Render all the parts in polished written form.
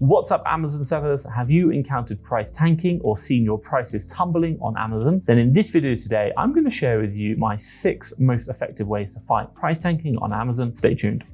What's up, Amazon sellers? Have you encountered price tanking or seen your prices tumbling on Amazon? Then in this video today, I'm going to share with you my 6 most effective ways to fight price tanking on Amazon. Stay tuned.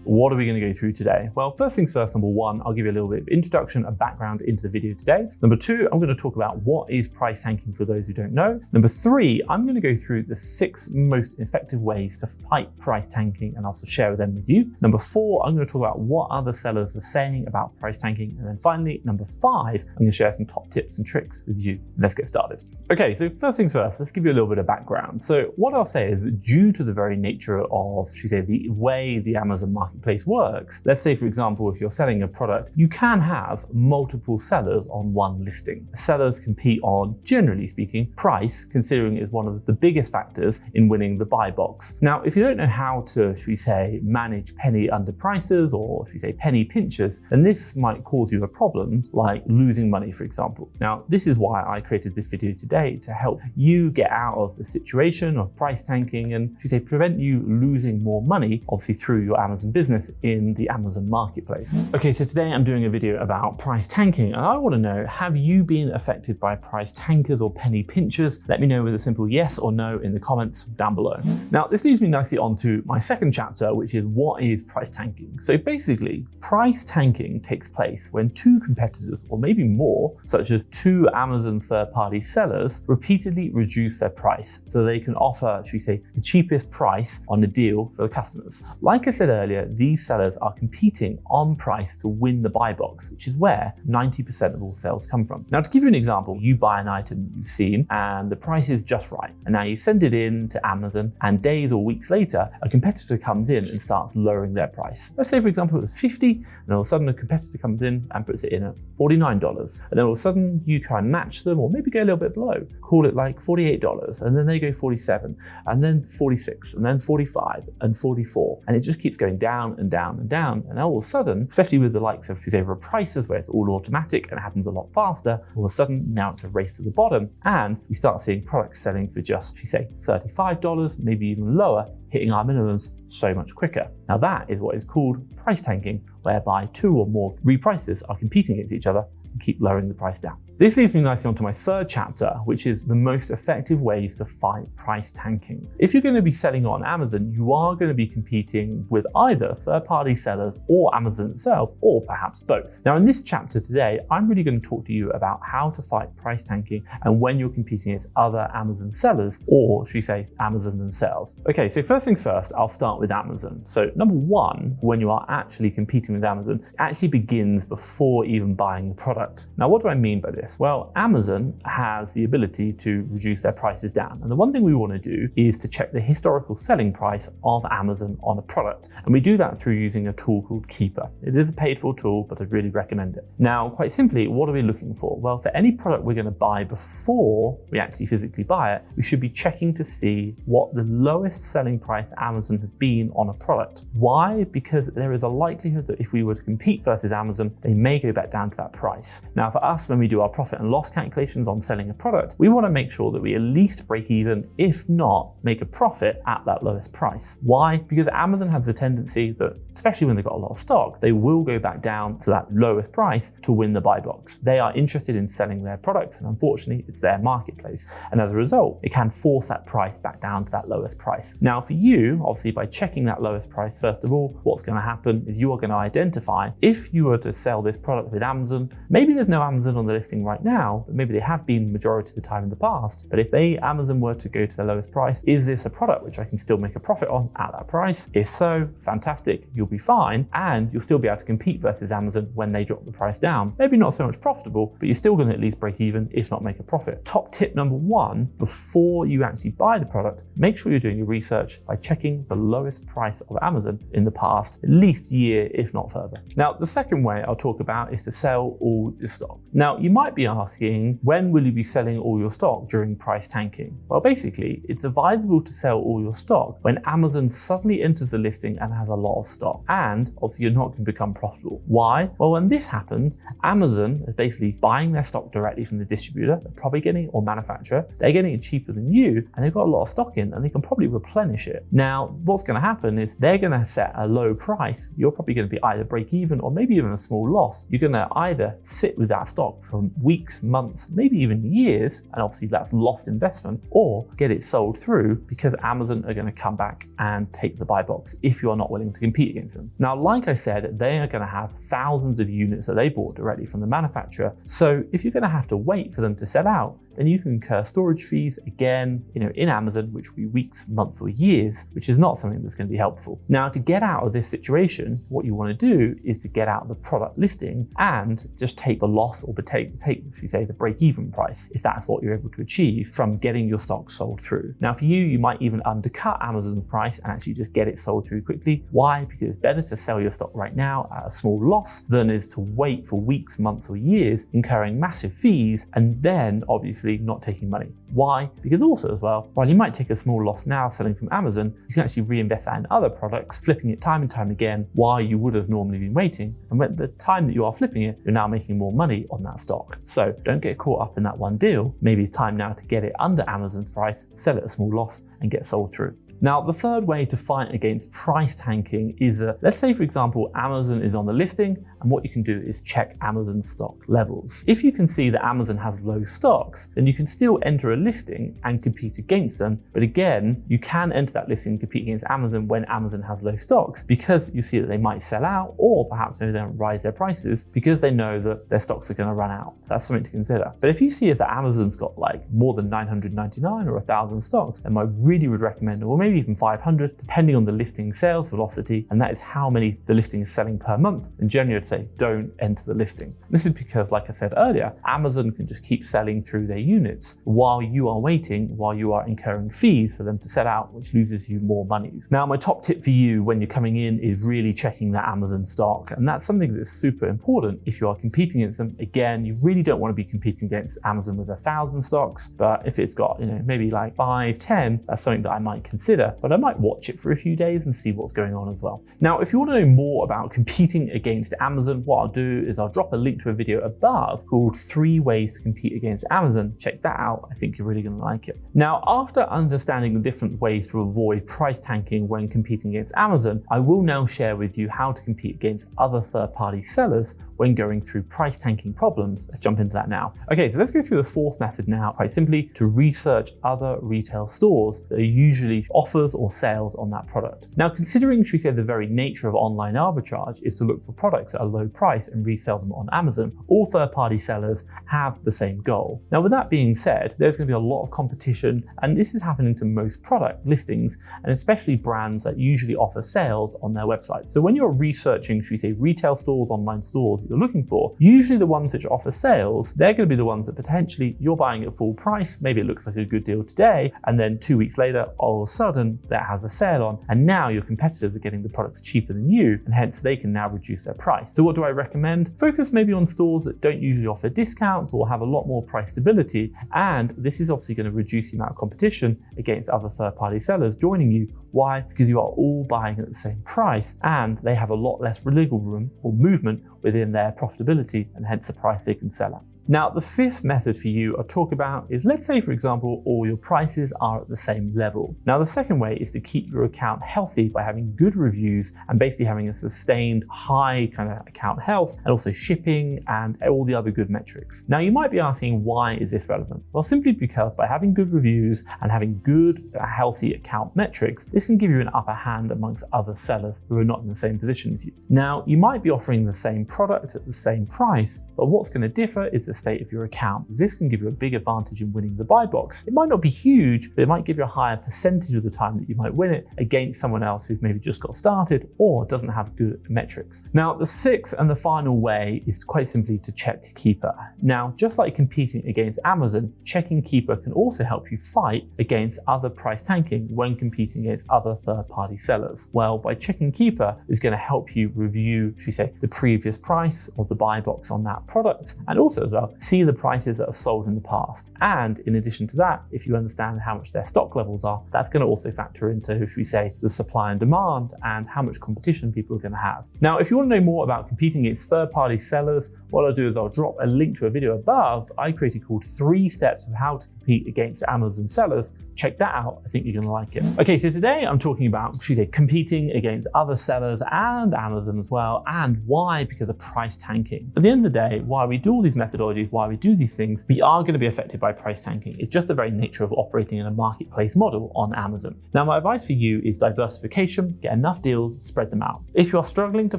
What are we going to go through today? Well, first things first, number 1, I'll give you a little bit of introduction and background into the video today. Number 2, I'm going to talk about what is price tanking for those who don't know. Number 3, I'm going to go through the 6 most effective ways to fight price tanking and also share them with you. Number 4, I'm going to talk about what other sellers are saying about price tanking. And then finally, number 5, I'm going to share some top tips and tricks with you. Let's get started. Okay, so first things first, let's give you a little bit of background. So what I'll say is that due to the very nature of, should we say, the way the Amazon marketplace works, let's say, for example, if you're selling a product, you can have multiple sellers on one listing. Sellers compete on, generally speaking, price, considering it's one of the biggest factors in winning the buy box. Now, if you don't know how to, should we say, manage penny under prices or, should we say, penny pinchers, then this might cause you a problem like losing money, for example. Now, this is why I created this video today, to help you get out of the situation of price tanking and, should we say, prevent you losing more money, obviously through your Amazon business in the Amazon marketplace. Okay, so today I'm doing a video about price tanking, and I want to know, have you been affected by price tankers or penny pinchers? Let me know with a simple yes or no in the comments down below. Now, this leads me nicely onto my second chapter, which is what is price tanking. So basically, price tanking takes place when 2 competitors, or maybe more, such as 2 Amazon third-party sellers, repeatedly reduce their price so they can offer, should we say, the cheapest price on a deal for the customers. Like I said earlier, these sellers are competing on price to win the buy box, which is where 90% of all sales come from. Now, to give you an example, you buy an item you've seen and the price is just right. And now you send it in to Amazon, and days or weeks later, a competitor comes in and starts lowering their price. Let's say, for example, it was $50, and all of a sudden a competitor comes in and puts it in at $49. And then all of a sudden you try and match them or maybe go a little bit below. Call it like $48, and then they go $47, and then $46, and then $45, and $44. And it just keeps going down and down and down. And all of a sudden, especially with the likes of, say, prices where it's all automatic and it happens a lot faster, all of a sudden now it's a race to the bottom, and we start seeing products selling for just, say, $35, maybe even lower, hitting our minimums so much quicker. Now that is what is called price tanking, whereby 2 or more reprices are competing against each other and keep lowering the price down. This leads me nicely onto my third chapter, which is the most effective ways to fight price tanking. If you're going to be selling on Amazon, you are going to be competing with either third-party sellers or Amazon itself, or perhaps both. Now, in this chapter today, I'm really going to talk to you about how to fight price tanking and when you're competing against other Amazon sellers, or should we say Amazon themselves. Okay, so first things first, I'll start with Amazon. So number 1, when you are actually competing with Amazon, it actually begins before even buying the product. Now, what do I mean by this? Well, Amazon has the ability to reduce their prices down. And the one thing we want to do is to check the historical selling price of Amazon on a product. And we do that through using a tool called Keeper. It is a paid for tool, but I'd really recommend it. Now, quite simply, what are we looking for? Well, for any product we're going to buy before we actually physically buy it, we should be checking to see what the lowest selling price Amazon has been on a product. Why? Because there is a likelihood that if we were to compete versus Amazon, they may go back down to that price. Now, for us, when we do our profit and loss calculations on selling a product, we want to make sure that we at least break even, if not make a profit at that lowest price. Why? Because Amazon has a tendency that, especially when they've got a lot of stock, they will go back down to that lowest price to win the buy box. They are interested in selling their products, and unfortunately, it's their marketplace. And as a result, it can force that price back down to that lowest price. Now, for you, obviously, by checking that lowest price, first of all, what's going to happen is you are going to identify if you were to sell this product with Amazon, maybe there's no Amazon on the listing right now, but maybe they have been majority of the time in the past. But if Amazon were to go to the lowest price, is this a product which I can still make a profit on at that price? If so, fantastic, you'll be fine, and you'll still be able to compete versus Amazon when they drop the price down. Maybe not so much profitable, but you're still going to at least break even, if not make a profit. Top tip number 1, before you actually buy the product, make sure you're doing your research by checking the lowest price of Amazon in the past, at least year, if not further. Now, the second way I'll talk about is to sell all your stock. Now, you might might be asking, when will you be selling all your stock during price tanking? Well, basically, it's advisable to sell all your stock when Amazon suddenly enters the listing and has a lot of stock. And obviously, you're not going to become profitable. Why? Well, when this happens, Amazon is basically buying their stock directly from the distributor, they're probably getting it, or manufacturer, they're getting it cheaper than you, and they've got a lot of stock in, and they can probably replenish it. Now, what's going to happen is they're going to set a low price. You're probably going to be either break even or maybe even a small loss. You're going to either sit with that stock for weeks, months, maybe even years, and obviously that's lost investment, or get it sold through because Amazon are going to come back and take the buy box if you are not willing to compete against them. Now, like I said, they are going to have thousands of units that they bought directly from the manufacturer. So if you're going to have to wait for them to sell out, then you can incur storage fees again, in Amazon, which will be weeks, months, or years, which is not something that's going to be helpful. Now, to get out of this situation, what you want to do is to get out the product listing and just take the loss, or take, should we say, the break-even price, if that's what you're able to achieve from getting your stock sold through. Now, for you might even undercut Amazon's price and actually just get it sold through quickly. Why? Because it's better to sell your stock right now at a small loss than is to wait for weeks, months, or years, incurring massive fees, and then obviously not taking money. Why? Because also as well, while you might take a small loss now selling from Amazon, you can actually reinvest that in other products, flipping it time and time again while you would have normally been waiting. And at the time that you are flipping it, you're now making more money on that stock. So don't get caught up in that one deal. Maybe it's time now to get it under Amazon's price, sell it at a small loss, and get sold through. Now, the third way to fight against price tanking is, let's say, for example, Amazon is on the listing, and what you can do is check Amazon stock levels. If you can see that Amazon has low stocks, then you can still enter a listing and compete against them. But again, you can enter that listing and compete against Amazon when Amazon has low stocks, because you see that they might sell out, or perhaps maybe they don't rise their prices because they know that their stocks are going to run out. That's something to consider. But if you see that Amazon's got like more than 999 or 1,000 stocks, then I really would recommend, or maybe even 500, depending on the listing sales velocity, and that is how many the listing is selling per month, and generally I'd say don't enter the listing. This is because, like I said earlier, Amazon can just keep selling through their units while you are waiting, while you are incurring fees for them to sell out, which loses you more monies. Now, my top tip for you when you're coming in is really checking that Amazon stock, and that's something that's super important if you are competing against them. Again, you really don't want to be competing against Amazon with 1,000 stocks, but if it's got, maybe like 5, 10, that's something that I might consider. But I might watch it for a few days and see what's going on as well. Now, if you want to know more about competing against Amazon, what I'll do is I'll drop a link to a video above called 3 Ways to Compete Against Amazon. Check that out. I think you're really going to like it. Now, after understanding the different ways to avoid price tanking when competing against Amazon, I will now share with you how to compete against other third-party sellers when going through price tanking problems. Let's jump into that now. Okay, so let's go through the fourth method now, quite simply to research other retail stores that are usually offers or sales on that product. Now, considering, should we say, the very nature of online arbitrage is to look for products at a low price and resell them on Amazon, all third-party sellers have the same goal. Now, with that being said, there's going to be a lot of competition, and this is happening to most product listings, and especially brands that usually offer sales on their website. So when you're researching, should we say, retail stores, online stores that you're looking for, usually the ones which offer sales, they're going to be the ones that potentially you're buying at full price. Maybe it looks like a good deal today, and then 2 weeks later, all of a sudden, that has a sale on, and now your competitors are getting the products cheaper than you, and hence they can now reduce their price. So what do I recommend? Focus maybe on stores that don't usually offer discounts or have a lot more price stability, and this is obviously going to reduce the amount of competition against other third-party sellers joining you. Why? Because you are all buying at the same price, and they have a lot less wiggle room or movement within their profitability, and hence the price they can sell at. Now, the fifth method for you I'll talk about is, let's say, for example, all your prices are at the same level. Now, the second way is to keep your account healthy by having good reviews and basically having a sustained high kind of account health, and also shipping and all the other good metrics. Now, you might be asking, why is this relevant? Well, simply because by having good reviews and having good, healthy account metrics, this can give you an upper hand amongst other sellers who are not in the same position as you. Now, you might be offering the same product at the same price, but what's going to differ is the state of your account. This can give you a big advantage in winning the buy box. It might not be huge, but it might give you a higher percentage of the time that you might win it against someone else who's maybe just got started or doesn't have good metrics. Now, the sixth and the final way is quite simply to check Keeper. Now, just like competing against Amazon, checking Keeper can also help you fight against other price tanking when competing against other third-party sellers. Well, by checking Keeper is going to help you review, should we say, the previous price of the buy box on that product, and also as well well, see the prices that are sold in the past. And in addition to that, if you understand how much their stock levels are, that's going to also factor into, should we say, the supply and demand and how much competition people are going to have. Now, if you want to know more about competing against third-party sellers, what I'll do is I'll drop a link to a video above I created called 3 Steps of How to Compete Against Amazon Sellers. Check that out. I think you're going to like it. Okay, so today I'm talking about, should we say, competing against other sellers and Amazon as well, and why? Because of price tanking. At the end of the day, while we do all these methodologies, while we do these things, we are going to be affected by price tanking. It's just the very nature of operating in a marketplace model on Amazon. Now, my advice for you is diversification, get enough deals, spread them out. If you are struggling to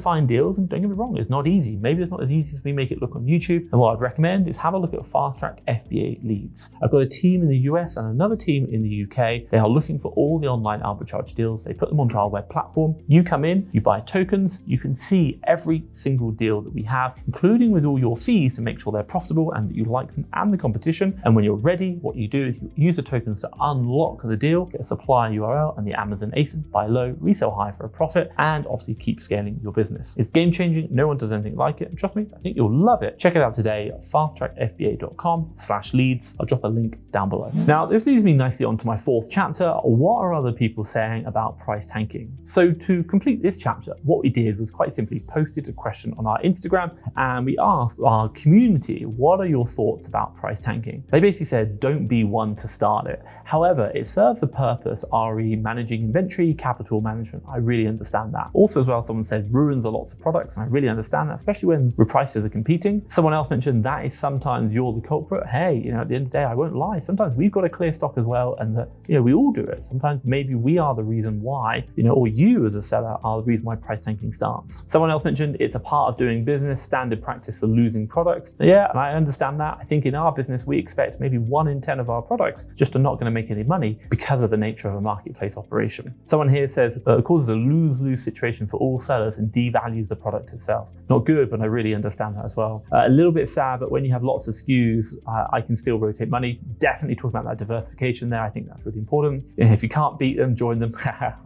find deals, and don't get me wrong, it's not easy. Maybe it's not as easy as we make it look on YouTube. And what I'd recommend is have a look at Fast Track FBA leads. I've got a team in the US and another team in the UK. They are looking for all the online arbitrage deals. They put them onto our web platform. You come in, you buy tokens, you can see every single deal that we have, including with all your fees to make sure they're profitable and that you like them and the competition. And when you're ready, what you do is you use the tokens to unlock the deal, get a supplier URL and the Amazon ASIN, buy low, resell high for a profit, and obviously keep scaling your business. It's game changing. No one does anything like it. And trust me, I think you'll love it. Check it out today at fasttrackfba.com/leads. I'll drop a link down below. Now, this leads me nicely onto my 4th chapter. What are other people saying about price tanking? So to complete this chapter, what we did was quite simply posted a question on our Instagram and we asked our community, what are your thoughts about price tanking? They basically said, don't be one to start it. However, it serves the purpose, re managing inventory, capital management. I really understand that. Also as well, someone said ruins a lots of products, and I really understand that, especially when prices are competing. Someone else mentioned that is sometimes you're the culprit. Hey, at the end of the day, I won't lie. Sometimes we've got to clear stock as well, and that, we all do it. Sometimes maybe we are the reason why, or you as a seller are the reason why price tanking starts. Someone else mentioned it's a part of doing business, standard practice for losing products. Yeah, and I understand that. I think in our business, we expect maybe 1 in 10 of our products just are not going to make any money because of the nature of a marketplace operation. Someone here says it causes a lose-lose situation for all sellers and devalues the product itself. Not good, but I really understand that as well. A little bit sad, but when you have lots of SKUs, I can still rotate money. Definitely talking about that diversification there. I think that's really important. If you can't beat them, join them.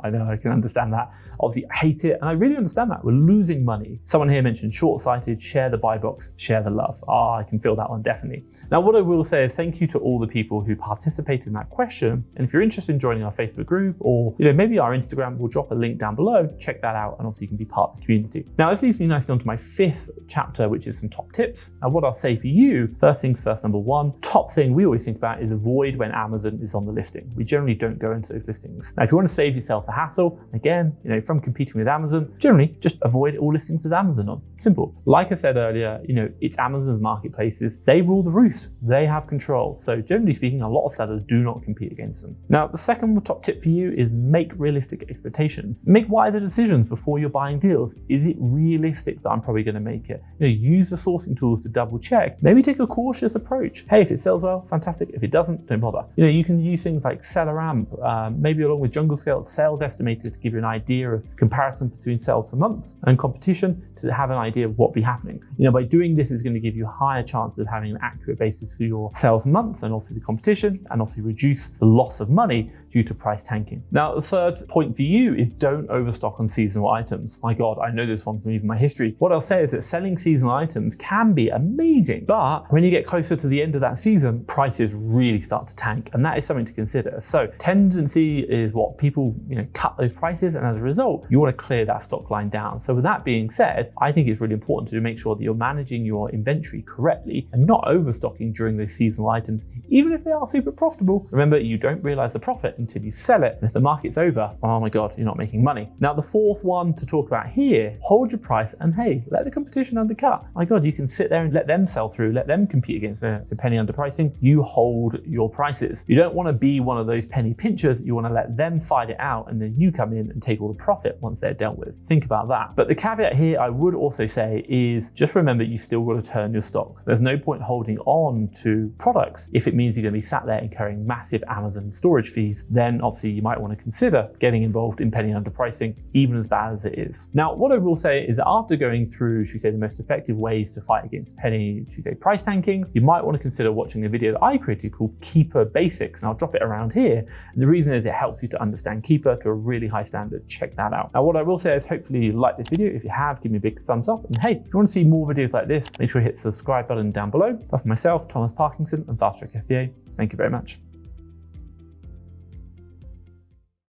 I know, I can understand that. Obviously, I hate it, and I really understand that. We're losing money. Someone here mentioned short-sighted, share the buy box, share the love. I can feel that one, definitely. Now, what I will say is thank you to all the people who participated in that question. And if you're interested in joining our Facebook group or maybe our Instagram, we'll drop a link down below. Check that out, and obviously you can be part of the community. Now, this leads me nicely onto my 5th chapter, which is some top tips. Now, what I'll say for you, first things first, number 1, top thing we always think about is avoid when Amazon is on the listing. We generally don't go into those listings. Now, if you want to save yourself the hassle, again, from competing with Amazon, generally just avoid all listings with Amazon on. Simple. Like I said earlier, it's Amazon's marketplaces. They rule the roost. They have control. So generally speaking, a lot of sellers do not compete against them. Now, the second top tip for you is make realistic expectations. Make wiser decisions before you're buying deals. Is it realistic that I'm probably going to make it? Use the sourcing tools to double check. Maybe take a cautious approach. Hey, if it sells well, fantastic. If it doesn't, don't bother. You can use things like Seller Amp, maybe along with Jungle Scale Sales Estimator to give you an idea of comparison between sales for months and competition to have an idea of what will be happening. By doing this, is going to give you higher chances of having an accurate basis for your sales months and also the competition, and obviously reduce the loss of money due to price tanking. Now, the third point for you is don't overstock on seasonal items. My God, I know this one from even my history. What I'll say is that selling seasonal items can be amazing, but when you get closer to the end of that season, prices really start to tank, and that is something to consider. So tendency is what people, cut those prices, and as a result, you want to clear that stock line down. So with that being said, I think it's really important to make sure that you're managing your inventory correctly and not overstocking during those seasonal items, even if they are super profitable. Remember, you don't realize the profit until you sell it. And if the market's over, oh my God, you're not making money. Now, the 4th one to talk about here, hold your price and hey, let the competition undercut. My God, you can sit there and let them sell through, let them compete against the penny underpricing. You hold your prices. You don't want to be one of those penny pinchers. You want to let them fight it out, and then you come in and take all the profit once they're dealt with. Think about that. But the caveat here I would also say is just remember you've still got to turn your stock. There's no point holding on to products if it means you're going to be sat there incurring massive Amazon storage fees. Then obviously you might want to consider getting involved in penny underpricing, even as bad as it is. Now, what I will say is that after going through, should we say, the most effective ways to fight against penny, should we say, price tanking, you might want to consider watching a video that I created called Keeper Basics, and I'll drop it around here. And the reason is it helps you to understand Keeper to a really high standard. Check that out. Now, what I will say is hopefully you like this video. If you have, give me a big thumbs up. And hey, if you want to see more videos like this, make sure you hit the subscribe button down below. But for myself, Thomas Parkinson and Fast Track FBA, thank you very much.